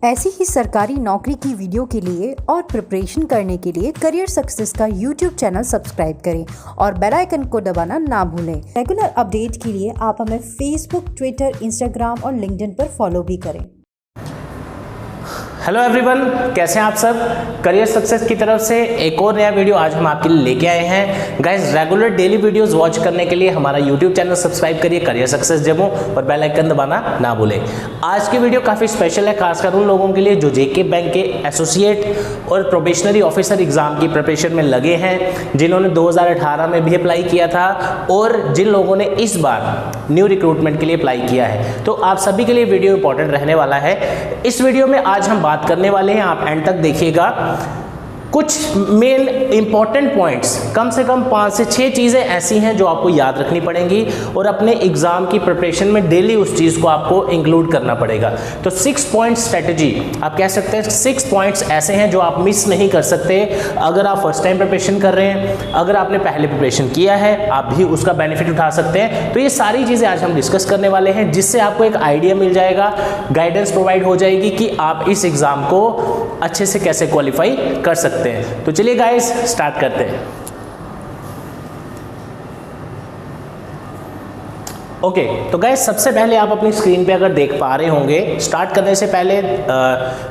ऐसी ही सरकारी नौकरी की वीडियो के लिए और प्रिपरेशन करने के लिए करियर सक्सेस का यूट्यूब चैनल सब्सक्राइब करें और बेल आइकन को दबाना ना भूलें। रेगुलर अपडेट के लिए आप हमें फेसबुक, ट्विटर, इंस्टाग्राम और लिंक्डइन पर फॉलो भी करें। हेलो एवरीवन, कैसे हैं आप सब। करियर सक्सेस की तरफ से एक और नया वीडियो आज हम आपके लिए लेके आए हैं। Guys, regular daily videos watch करने के लिए हमारा यूट्यूब चैनल सब्सक्राइब करिए, करियर सक्सेस जम्मू, और बेल आइकन दबाना ना भूलें। आज की वीडियो काफ़ी स्पेशल है, खासकर उन लोगों के लिए जो जेके बैंक के एसोसिएट और प्रोबेशनरी ऑफिसर एग्जाम की प्रिपरेशन में लगे हैं, जिन्होंने 2018 में भी अप्लाई किया था और जिन लोगों ने इस बार न्यू रिक्रूटमेंट के लिए अप्लाई किया है। तो आप सभी के लिए वीडियो इंपॉर्टेंट रहने वाला है। इस वीडियो में आज हम बात करने वाले हैं, आप एंड तक देखिएगा। कुछ मेन इंपॉर्टेंट पॉइंट्स, कम से कम 5 से 6 चीज़ें ऐसी हैं जो आपको याद रखनी पड़ेंगी और अपने एग्जाम की प्रिपरेशन में डेली उस चीज़ को आपको इंक्लूड करना पड़ेगा। तो 6 पॉइंट स्ट्रेटजी आप कह सकते हैं, 6 पॉइंट्स ऐसे हैं जो आप मिस नहीं कर सकते। अगर आप फर्स्ट टाइम प्रिपरेशन कर रहे हैं, अगर आपने पहले प्रिपरेशन किया है, आप भी उसका बेनिफिट उठा सकते हैं। तो ये सारी चीज़ें आज हम डिस्कस करने वाले हैं, जिससे आपको एक आइडिया मिल जाएगा, गाइडेंस प्रोवाइड हो जाएगी कि आप इस एग्ज़ाम को अच्छे से कैसे क्वालिफाई कर सकते हैं। तो चलिए गाइस, स्टार्ट करते हैं। ओके, तो गाइस सबसे पहले आप अपनी स्क्रीन पे अगर देख पा रहे होंगे, स्टार्ट करने से पहले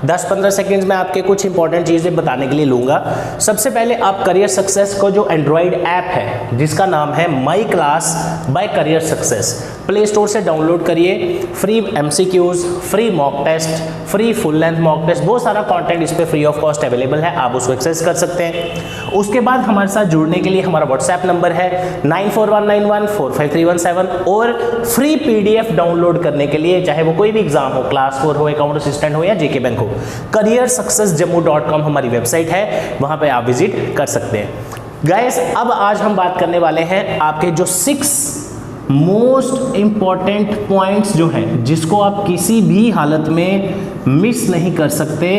10-15 सेकेंड्स में आपके कुछ इंपॉर्टेंट चीज़ें बताने के लिए लूँगा। सबसे पहले आप करियर सक्सेस को जो एंड्रॉयड ऐप है जिसका नाम है my class by career success, play store से डाउनलोड करिए। Free MCQs, free mock test, free full length mock test, बहुत सारा कंटेंट इस पर फ्री ऑफ कॉस्ट अवेलेबल है, आप उसको एक्सेस कर सकते हैं। उसके बाद हमारे साथ जुड़ने के लिए हमारा व्हाट्सएप नंबर है 9419145317 और फ्री PDF डाउनलोड करने के लिए, चाहे वो कोई भी एग्जाम हो, क्लास 4 हो, अकाउंट असिस्टेंट हो या जेके बैंक हो, careersuccessjammu.com हमारी वेबसाइट है, वहां पे आप विजिट कर सकते हैं। गाइस, अब आज हम बात करने वाले हैं आपके जो 6 मोस्ट इंपॉर्टेंट पॉइंट्स जो हैं, जिसको आप किसी भी हालत में मिस नहीं कर सकते,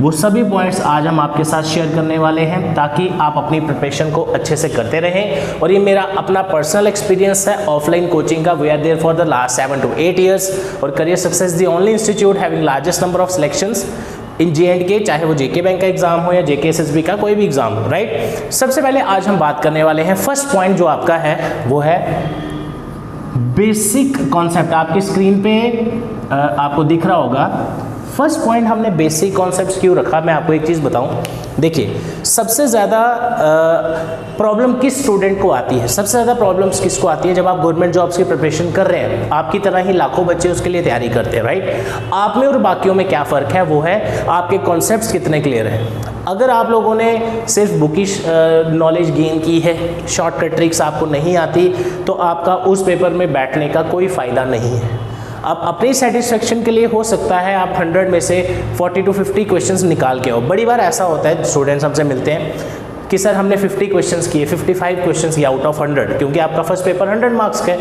वो सभी पॉइंट्स आज हम आपके साथ शेयर करने वाले हैं, ताकि आप अपनी प्रिपरेशन को अच्छे से करते रहें। और ये मेरा अपना पर्सनल एक्सपीरियंस है ऑफलाइन कोचिंग का। We are there for the last 7 to 8 years और career success the only institute having largest number of selections in J&K, चाहे वो जेके बैंक का एग्जाम हो या जेके SSB का कोई भी एग्जाम हो, राइट। सबसे पहले आज हम बात करने वाले हैं, फर्स्ट पॉइंट जो आपका है वो है बेसिक कॉन्सेप्ट। आपकी स्क्रीन पे आपको दिख रहा होगा। फर्स्ट पॉइंट हमने बेसिक कॉन्सेप्ट्स क्यों रखा, मैं आपको एक चीज़ बताऊं। देखिए, सबसे ज़्यादा प्रॉब्लम किस स्टूडेंट को आती है, सबसे ज़्यादा प्रॉब्लम्स किसको आती है जब आप गवर्नमेंट जॉब्स की प्रिपरेशन कर रहे हैं। आपकी तरह ही लाखों बच्चे उसके लिए तैयारी करते हैं, राइट। आप में और बाकियों में क्या फ़र्क है, वो है आपके कॉन्सेप्ट्स कितने क्लियर हैं। अगर आप लोगों ने सिर्फ बुकिश नॉलेज गेन की है, शॉर्टकट ट्रिक्स आपको नहीं आती, तो आपका उस पेपर में बैठने का कोई फ़ायदा नहीं है। अब अपनी सेटिस्फेक्शन के लिए हो सकता है आप 100 में से 40 to 50 क्वेश्चंस निकाल के आओ। बड़ी बार ऐसा होता है, स्टूडेंट्स हमसे मिलते हैं कि सर हमने 50 क्वेश्चंस किए, 55 क्वेश्चंस किए आउट ऑफ 100, क्योंकि आपका फर्स्ट पेपर 100 मार्क्स का है।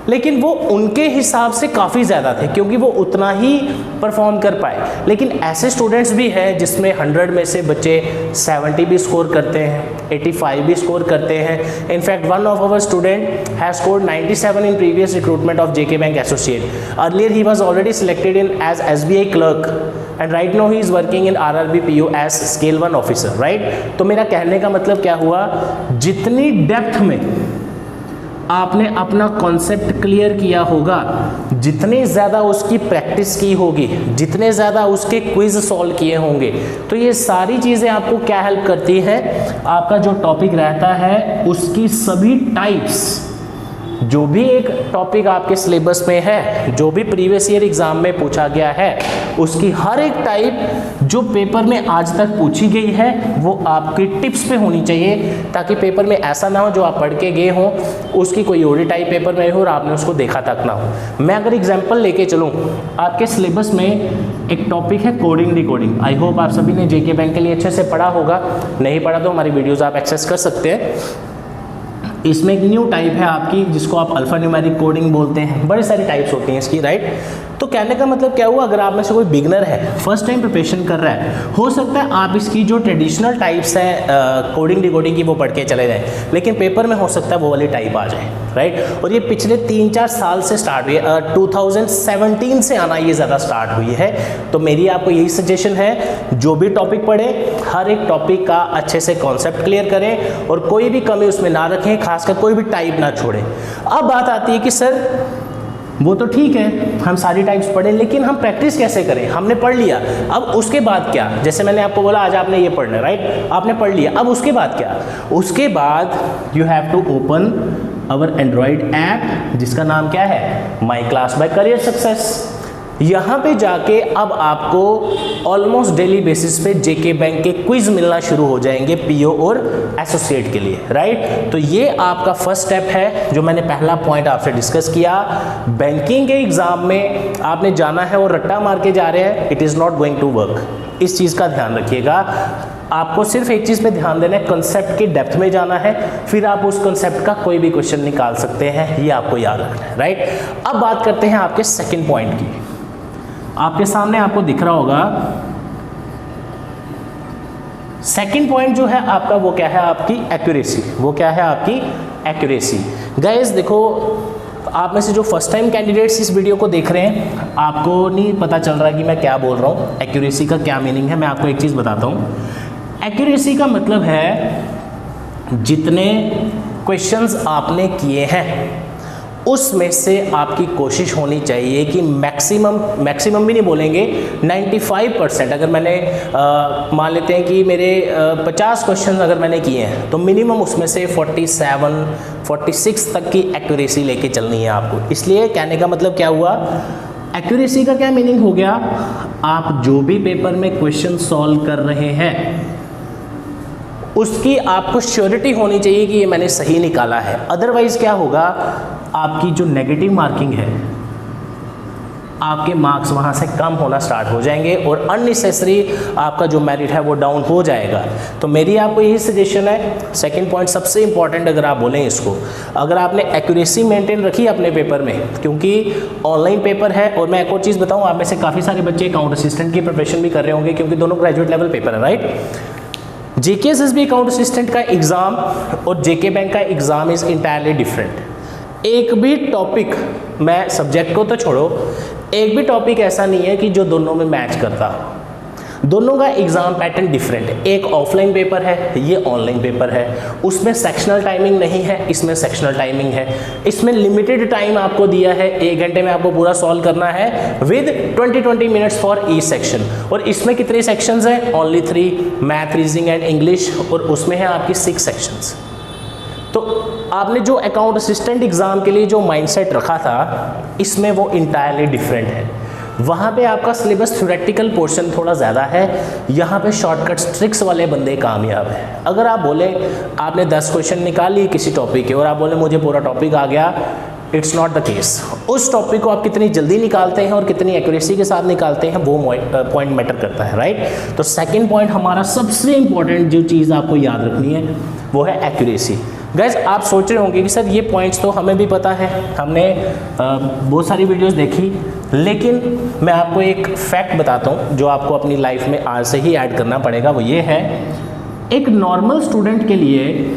लेकिन वो उनके हिसाब से काफ़ी ज़्यादा थे, क्योंकि वो उतना ही परफॉर्म कर पाए। लेकिन ऐसे स्टूडेंट्स भी हैं जिसमें 100 में से बच्चे 70 भी स्कोर करते हैं, 85 भी स्कोर करते हैं। In fact one of our student has scored 97 in previous recruitment of JK bank associate. Earlier he was already selected in as SBI clerk and right now he is working in RRB PO as scale 1 officer, right. तो मेरा कहने का मतलब क्या हुआ, जितनी depth में आपने अपना कॉन्सेप्ट क्लियर किया होगा, जितनी ज़्यादा उसकी प्रैक्टिस की होगी, जितने ज़्यादा उसके क्विज सॉल्व किए होंगे, तो ये सारी चीज़ें आपको क्या हेल्प करती है, आपका जो टॉपिक रहता है उसकी सभी टाइप्स, जो भी एक टॉपिक आपके सिलेबस में है, जो भी प्रीवियस ईयर एग्जाम में पूछा गया है, उसकी हर एक टाइप जो पेपर में आज तक पूछी गई है, वो आपकी टिप्स पे होनी चाहिए, ताकि पेपर में ऐसा ना हो जो आप पढ़ के गए हों उसकी कोई और टाइप पेपर में हो और आपने उसको देखा तक ना हो। मैं अगर एग्जाम्पल लेके चलूँ, आपके सिलेबस में एक टॉपिक है कोडिंग डिकोडिंग। आई होप आप सभी ने जेके बैंक के लिए अच्छे से पढ़ा होगा, नहीं पढ़ा तो हमारी वीडियोज़ आप एक्सेस कर सकते हैं। इसमें एक न्यू टाइप है आपकी, जिसको आप अल्फा न्यूमेरिक कोडिंग बोलते हैं। बड़ी सारी टाइप्स होती हैं इसकी, राइट। तो कहने का मतलब क्या हुआ, अगर आप में से कोई बिगनर है, फर्स्ट टाइम प्रिपरेशन कर रहा है, हो सकता है आप इसकी जो ट्रेडिशनल टाइप्स हैं कोडिंग डिकोडिंग की वो पढ़ के चले जाएं, लेकिन पेपर में हो सकता है वो वाली टाइप आ जाए, राइट। और ये पिछले 3-4 साल से स्टार्ट हुई है, 2017 से आना ये ज़्यादा स्टार्ट हुई है। तो मेरी आपको यही सजेशन है, जो भी टॉपिक पढ़ें, हर एक टॉपिक का अच्छे से कॉन्सेप्ट क्लियर करें और कोई भी कमी उसमें ना रखें, खासकर कोई भी टाइप ना छोड़ें। अब बात आती है कि सर वो तो ठीक है, हम सारी टाइप्स पढ़ें, लेकिन हम प्रैक्टिस कैसे करें? हमने पढ़ लिया, अब उसके बाद क्या? जैसे मैंने आपको बोला आज आपने ये पढ़ना है, राइट, आपने पढ़ लिया, अब उसके बाद क्या? उसके बाद you have to open our android app जिसका नाम क्या है, my class by career success. यहाँ पे जाके अब आपको ऑलमोस्ट डेली बेसिस पे जेके बैंक के क्विज मिलना शुरू हो जाएंगे पीओ और एसोसिएट के लिए, राइट। तो ये आपका फर्स्ट स्टेप है जो मैंने पहला पॉइंट आपसे डिस्कस किया। बैंकिंग के एग्जाम में आपने जाना है और रट्टा मार के जा रहे हैं, it is not going to work. इस चीज़ का ध्यान रखिएगा। आपको सिर्फ एक चीज़ पे ध्यान देना है, कंसेप्ट के डेप्थ में जाना है, फिर आप उस कंसेप्ट का कोई भी क्वेश्चन निकाल सकते हैं, ये आपको याद रखना है, राइट। अब बात करते हैं आपके सेकेंड पॉइंट की। आपके सामने आपको दिख रहा होगा सेकंड पॉइंट जो है आपका, वो क्या है, आपकी एक्यूरेसी। वो क्या है, आपकी एक्यूरेसी। गाइस देखो, आप में से जो फर्स्ट टाइम कैंडिडेट्स इस वीडियो को देख रहे हैं, आपको नहीं पता चल रहा कि मैं क्या बोल रहा हूँ, एक्यूरेसी का क्या मीनिंग है। मैं आपको एक चीज़ बताता हूँ। एक्यूरेसी का मतलब है जितने क्वेश्चंस आपने किए हैं उसमें से आपकी कोशिश होनी चाहिए कि मैक्सिमम भी नहीं बोलेंगे, 95%। अगर मैंने मान लेते हैं कि मेरे 50 क्वेश्चन अगर मैंने किए हैं, तो मिनिमम उसमें से 47-46 तक की एक्यूरेसी लेके चलनी है आपको। इसलिए कहने का मतलब क्या हुआ, एक्यूरेसी का क्या मीनिंग हो गया, आप जो भी पेपर में क्वेश्चन सॉल्व कर रहे हैं उसकी आपको श्योरिटी होनी चाहिए कि ये मैंने सही निकाला है। अदरवाइज क्या होगा, आपकी जो नेगेटिव मार्किंग है, आपके मार्क्स वहाँ से कम होना स्टार्ट हो जाएंगे और अननेसेसरी आपका जो मेरिट है वो डाउन हो जाएगा। तो मेरी आपको यही सजेशन है, सेकंड पॉइंट सबसे इंपॉर्टेंट अगर आप बोलें इसको, अगर आपने एक्यूरेसी मेंटेन रखी अपने पेपर में, क्योंकि ऑनलाइन पेपर है। और मैं एक और चीज़ बताऊँ, आप में से काफ़ी सारे बच्चे अकाउंट असिस्टेंट की प्रिपरेशन भी कर रहे होंगे, क्योंकि दोनों ग्रेजुएट लेवल पेपर है, राइट। जेके एसएसबी अकाउंट असिस्टेंट का एग्ज़ाम और जेके बैंक का एग्ज़ाम इज़ इंटायरली डिफरेंट। एक भी टॉपिक, मैं सब्जेक्ट को तो छोड़ो, एक भी टॉपिक ऐसा नहीं है कि जो दोनों में मैच करता। दोनों का एग्ज़ाम पैटर्न डिफरेंट है। एक ऑफलाइन पेपर है, ये ऑनलाइन पेपर है। उसमें सेक्शनल टाइमिंग नहीं है, इसमें सेक्शनल टाइमिंग है। इसमें लिमिटेड टाइम आपको दिया है, 1 घंटे में आपको पूरा सॉल्व करना है with 20 minutes for each section. और इसमें कितने सेक्शंस हैं, only 3, math, reasoning and English, और उसमें है आपकी 6 सेक्शंस। तो आपने जो अकाउंट असिस्टेंट एग्ज़ाम के लिए जो माइंडसेट रखा था, इसमें वो इंटायरली डिफरेंट है। वहाँ पे आपका सिलेबस थ्योरेटिकल पोर्शन थोड़ा ज़्यादा है, यहाँ पे शॉर्टकट्स ट्रिक्स वाले बंदे कामयाब हैं। अगर आप बोले आपने 10 क्वेश्चन निकाल लिए किसी टॉपिक के और आप बोले मुझे पूरा टॉपिक आ गया, इट्स नॉट द केस। उस टॉपिक को आप कितनी जल्दी निकालते हैं और कितनी एक्यूरेसी के साथ निकालते हैं, वो पॉइंट मैटर करता है, राइट। तो सेकेंड पॉइंट हमारा सबसे इंपॉर्टेंट जो चीज़ आपको याद रखनी है वो है एक्यूरेसी। गाइस आप सोच रहे होंगे कि सर ये पॉइंट्स तो हमें भी पता है, हमने बहुत सारी वीडियोस देखी, लेकिन मैं आपको एक फैक्ट बताता हूँ जो आपको अपनी लाइफ में आज से ही ऐड करना पड़ेगा। वो ये है, एक नॉर्मल स्टूडेंट के लिए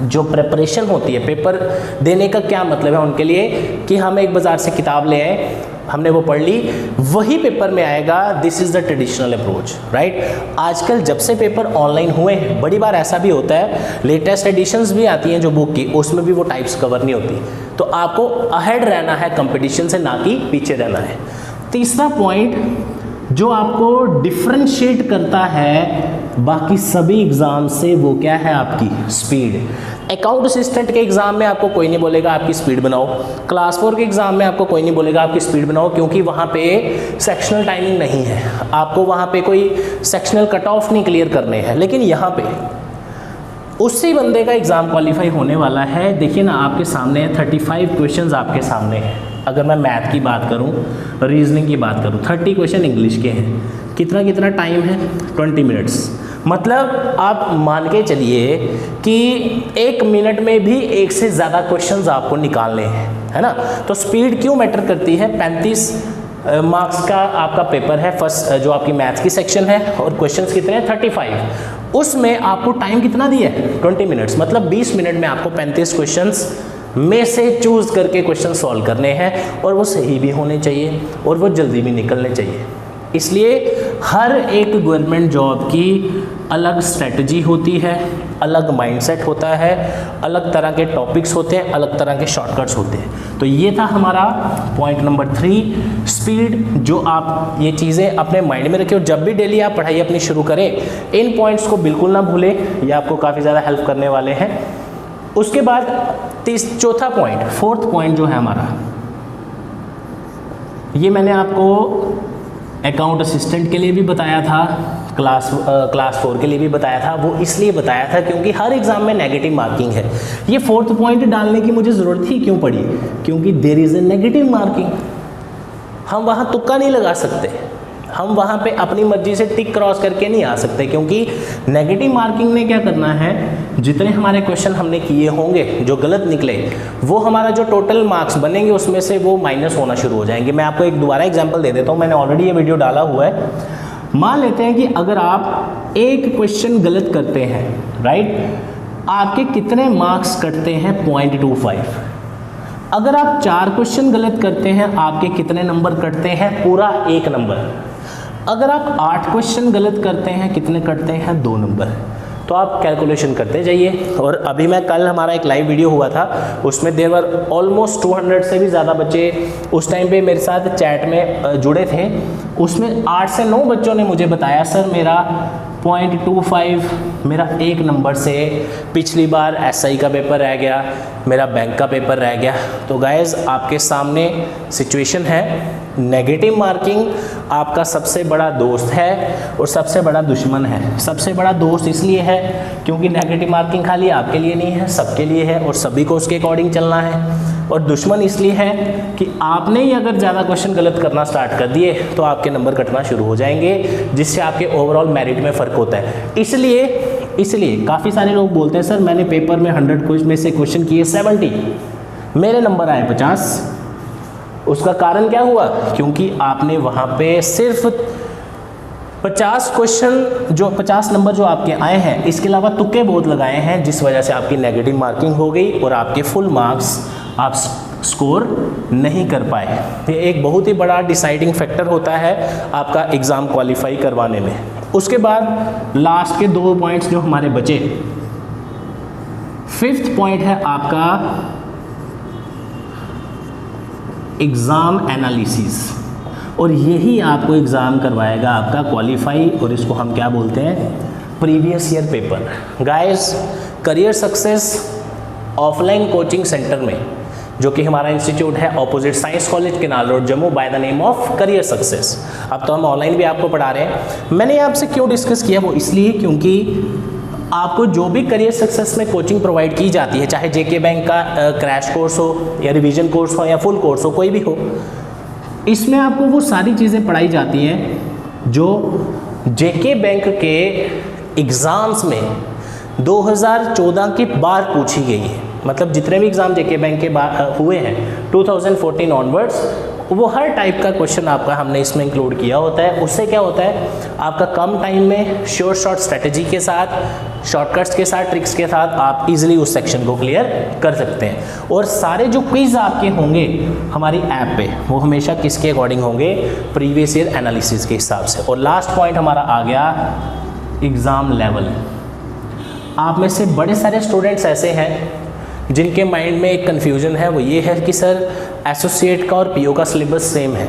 जो प्रिपरेशन होती है पेपर देने का, क्या मतलब है उनके लिए कि हम एक बाज़ार से किताब ले आए, हमने वो पढ़ ली, वही पेपर में आएगा, this is the traditional approach, right. आजकल जब से पेपर ऑनलाइन हुए हैं, बड़ी बार ऐसा भी होता है, लेटेस्ट एडिशंस भी आती हैं जो बुक की, उसमें भी वो टाइप्स कवर नहीं होती। तो आपको अहेड रहना है कंपटीशन से, ना कि पीछे रहना है। तीसरा पॉइंट जो आपको डिफ्रेंशिएट करता है बाकी सभी एग्ज़ाम से, वो क्या है, आपकी स्पीड। अकाउंट असिस्टेंट के एग्ज़ाम में आपको कोई नहीं बोलेगा आपकी स्पीड बनाओ, क्लास 4 के एग्ज़ाम में आपको कोई नहीं बोलेगा आपकी स्पीड बनाओ, क्योंकि वहाँ पे सेक्शनल टाइमिंग नहीं है, आपको वहाँ पे कोई सेक्शनल कट ऑफ नहीं क्लियर करने हैं। लेकिन यहाँ पे उसी बंदे का एग्ज़ाम क्वालिफाई होने वाला है। देखिए ना, आपके सामने 35 क्वेश्चन आपके सामने हैं। अगर मैं मैथ की बात करूं, रीजनिंग की बात करूं, 30 क्वेश्चन इंग्लिश के हैं। कितना टाइम है, 20 मिनट्स। मतलब आप मान के चलिए कि 1 मिनट में भी 1 से ज़्यादा क्वेश्चंस आपको निकालने हैं। है ना। तो स्पीड क्यों मैटर करती है? 35 मार्क्स का आपका पेपर है, फर्स्ट जो आपकी मैथ्स की सेक्शन है, और क्वेश्चंस कितने हैं? 35। उसमें आपको टाइम कितना दिया है? 20 मिनट्स, मतलब 20 मिनट में आपको 35 क्वेश्चंस में से चूज करके क्वेश्चन सॉल्व करने हैं, और वो सही भी होने चाहिए और वो जल्दी भी निकलने चाहिए। इसलिए हर एक गवर्नमेंट जॉब की अलग स्ट्रेटजी होती है, अलग माइंडसेट होता है, अलग तरह के टॉपिक्स होते हैं, अलग तरह के शॉर्टकट्स होते हैं। तो ये था हमारा पॉइंट नंबर 3, स्पीड। जो आप ये चीज़ें अपने माइंड में रखें और जब भी डेली आप पढ़ाई अपनी शुरू करें, इन पॉइंट्स को बिल्कुल ना भूलें, ये आपको काफ़ी ज़्यादा हेल्प करने वाले हैं। उसके बाद चौथा पॉइंट, 4th पॉइंट जो है हमारा, ये मैंने आपको अकाउंट असिस्टेंट के लिए भी बताया था, क्लास 4 के लिए भी बताया था। वो इसलिए बताया था क्योंकि हर एग्जाम में नेगेटिव मार्किंग है। ये 4th पॉइंट डालने की मुझे ज़रूरत ही क्यों पड़ी? क्योंकि there is a negative marking. हम वहाँ तुक्का नहीं लगा सकते, हम वहाँ पे अपनी मर्जी से टिक क्रॉस करके नहीं आ सकते, क्योंकि नेगेटिव मार्किंग ने क्या करना है, जितने हमारे क्वेश्चन हमने किए होंगे जो गलत निकले, वो हमारा जो टोटल मार्क्स बनेंगे उसमें से वो माइनस होना शुरू हो जाएंगे। मैं आपको एक दोबारा एग्जांपल दे देता हूँ, मैंने ऑलरेडी ये वीडियो डाला हुआ है। मान लेते हैं कि अगर आप एक क्वेश्चन गलत करते हैं, राइट, आपके कितने मार्क्स कटते हैं? 0.25। अगर आप 4 क्वेश्चन गलत करते हैं, आपके कितने नंबर कटते हैं? पूरा 1 नंबर। अगर आप 8 क्वेश्चन गलत करते हैं, कितने कटते हैं? 2 नंबर। तो आप कैलकुलेशन करते जाइए। और अभी मैं कल हमारा एक लाइव वीडियो हुआ था, उसमें देर वर ऑलमोस्ट 200 से भी ज़्यादा बच्चे उस टाइम पे मेरे साथ चैट में जुड़े थे। उसमें 8 से 9 बच्चों ने मुझे बताया, सर मेरा 0.25 मेरा 1 नंबर से पिछली बार SI का पेपर रह गया, मेरा बैंक का पेपर रह गया। तो गाइज आपके सामने सिचुएशन है, नेगेटिव मार्किंग आपका सबसे बड़ा दोस्त है और सबसे बड़ा दुश्मन है। सबसे बड़ा दोस्त इसलिए है क्योंकि नेगेटिव मार्किंग खाली आपके लिए नहीं है, सबके लिए है और सभी को उसके अकॉर्डिंग चलना है। और दुश्मन इसलिए है कि आपने ही अगर ज़्यादा क्वेश्चन गलत करना स्टार्ट कर दिए तो आपके नंबर कटना शुरू हो जाएंगे, जिससे आपके ओवरऑल मेरिट में फ़र्क होता है। इसलिए काफ़ी सारे लोग बोलते हैं, सर मैंने पेपर में 100 क्वेश्चन में से क्वेश्चन किए 70, मेरे नंबर आए 50। उसका कारण क्या हुआ? क्योंकि आपने वहाँ पे सिर्फ 50 क्वेश्चन जो 50 नंबर जो आपके आए हैं, इसके अलावा तुक्के बहुत लगाए हैं, जिस वजह से आपकी नेगेटिव मार्किंग हो गई और आपके फुल मार्क्स आप स्कोर नहीं कर पाए। ये एक बहुत ही बड़ा डिसाइडिंग फैक्टर होता है आपका एग्ज़ाम क्वालिफाई करवाने में। उसके बाद लास्ट के 2 पॉइंट्स जो हमारे बचे, 5th पॉइंट है आपका एग्ज़ाम एनालिसिस, और यही आपको एग्ज़ाम करवाएगा आपका क्वालिफाई, और इसको हम क्या बोलते हैं? Previous year paper. Guys, career success offline coaching centre में, जो कि हमारा इंस्टीट्यूट है opposite science college canal road Jammu, by the name of career success. अब तो हम ऑनलाइन भी आपको पढ़ा रहे हैं। मैंने आपसे क्यों डिस्कस किया, वो इसलिए क्योंकि आपको जो भी करियर सक्सेस में कोचिंग प्रोवाइड की जाती है, चाहे जेके बैंक का क्रैश कोर्स हो या रिवीजन कोर्स हो या फुल कोर्स हो, कोई भी हो, इसमें आपको वो सारी चीज़ें पढ़ाई जाती हैं जो जेके बैंक के एग्ज़ाम्स में 2014 के बाद पूछी गई है। मतलब जितने भी एग्ज़ाम जेके बैंक के हुए हैं 2014 ऑनवर्ड्स, वो हर टाइप का क्वेश्चन आपका हमने इसमें इंक्लूड किया होता है। उससे क्या होता है, आपका कम टाइम में शॉर्ट स्ट्रेटजी के साथ, शॉर्टकट्स के साथ, ट्रिक्स के साथ आप इजीली उस सेक्शन को क्लियर कर सकते हैं। और सारे जो क्विज आपके होंगे हमारी ऐप पे, वो हमेशा किसके अकॉर्डिंग होंगे? प्रीवियस ईयर एनालिसिस के हिसाब से। और लास्ट पॉइंट हमारा आ गया एग्ज़ाम लेवल। आप में से बड़े सारे स्टूडेंट्स ऐसे हैं जिनके माइंड में एक कन्फ्यूज़न है, वो ये है कि सर एसोसिएट का और पीओ का सिलेबस सेम है।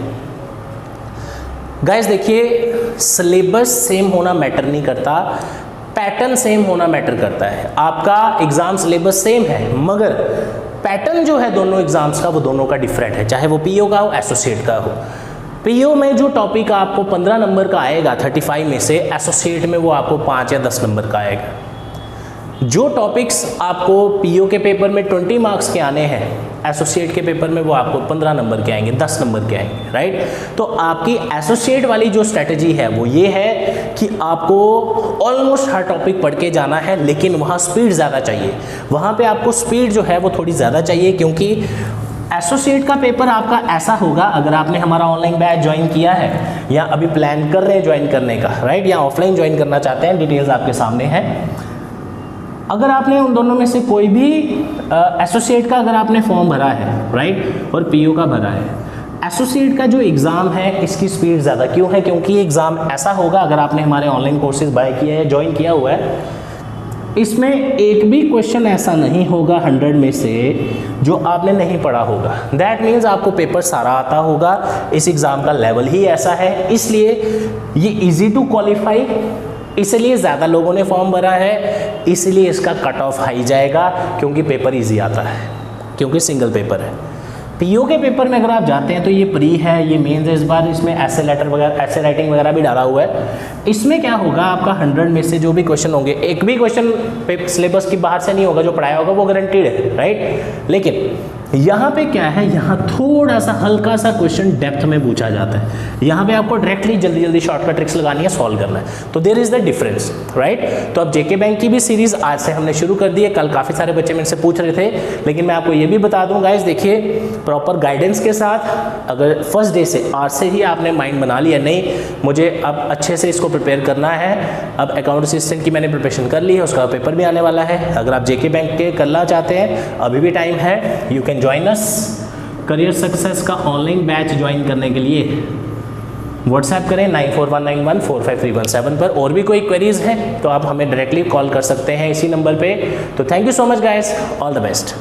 गाइस देखिए, सिलेबस सेम होना मैटर नहीं करता, पैटर्न सेम होना मैटर करता है। आपका एग्ज़ाम सिलेबस सेम है, मगर पैटर्न जो है दोनों एग्ज़ाम्स का, वो दोनों का डिफरेंट है, चाहे वो पीओ का हो, एसोसिएट का हो। पीओ में जो टॉपिक आपको 15 नंबर का आएगा 35 में से, एसोसिएट में वो आपको 5 या 10 नंबर का आएगा। जो टॉपिक्स आपको पीओ के पेपर में 20 मार्क्स के आने हैं, एसोसिएट के पेपर में वो आपको 15 नंबर के आएंगे, 10 नंबर के आएंगे, राइट। तो आपकी एसोसिएट वाली जो स्ट्रेटजी है वो ये है कि आपको ऑलमोस्ट हर टॉपिक पढ़ के जाना है, लेकिन वहाँ स्पीड ज़्यादा चाहिए। वहाँ पे आपको स्पीड जो है वो थोड़ी ज़्यादा चाहिए, क्योंकि एसोसिएट का पेपर आपका ऐसा होगा, अगर आपने हमारा ऑनलाइन बैच ज्वाइन किया है या अभी प्लान कर रहे हैं ज्वाइन करने का, राइट, या ऑफलाइन ज्वाइन करना चाहते हैं, डिटेल्स आपके सामने है। अगर आपने उन दोनों में से कोई भी एसोसिएट का अगर आपने फॉर्म भरा है, राइट, और पीओ का भरा है, एसोसिएट का जो एग्ज़ाम है इसकी स्पीड ज़्यादा क्यों है? क्योंकि एग्ज़ाम ऐसा होगा, अगर आपने हमारे ऑनलाइन कोर्सेज बाय किया है, ज्वाइन किया हुआ है, इसमें एक भी क्वेश्चन ऐसा नहीं होगा 100 में से जो आपने नहीं पढ़ा होगा। दैट मीन्स आपको पेपर सारा आता होगा, इस एग्ज़ाम का लेवल ही ऐसा है, इसलिए ये इजी टू क्वालिफाई, इसलिए ज़्यादा लोगों ने फॉर्म भरा है, इसलिए इसका कट ऑफ हाई जाएगा, क्योंकि पेपर इजी आता है, क्योंकि सिंगल पेपर है। पीओ के पेपर में अगर आप जाते हैं तो ये प्री है, ये मेंस है, इस बार इसमें ऐसे लेटर वगैरह, ऐसे राइटिंग वगैरह भी डाला हुआ है। इसमें क्या होगा, आपका 100 में से जो भी क्वेश्चन होंगे, एक भी क्वेश्चन सिलेबस की बाहर से नहीं होगा, जो पढ़ाया होगा वो गारंटीड है, राइट। लेकिन यहाँ पे क्या है, यहाँ थोड़ा सा हल्का सा क्वेश्चन डेप्थ में पूछा जाता है, यहाँ पे आपको डायरेक्टली जल्दी जल्दी शॉर्टकट ट्रिक्स लगानी है, सॉल्व करना है, तो there is the difference, right. तो अब जेके बैंक की भी सीरीज आज से हमने शुरू कर दी है। कल काफ़ी सारे बच्चे मेरे से पूछ रहे थे, लेकिन मैं आपको ये भी बता दूं गाइस, देखिए प्रॉपर गाइडेंस के साथ, अगर फर्स्ट डे से, आज से ही आपने माइंड बना लिया, नहीं मुझे अब अच्छे से इसको प्रिपेयर करना है, अब अकाउंट असिस्टेंट की मैंने प्रिपरेशन कर ली है, उसका पेपर भी आने वाला है। अगर आप जेके बैंक के करना चाहते हैं, अभी भी टाइम है, you can join us. Career success का ऑनलाइन बैच ज्वाइन करने के लिए व्हाट्सएप करें 9419145317 पर। और भी कोई क्वेरीज हैं तो आप हमें डायरेक्टली कॉल कर सकते हैं इसी नंबर पे। तो thank you so much guys, all the best.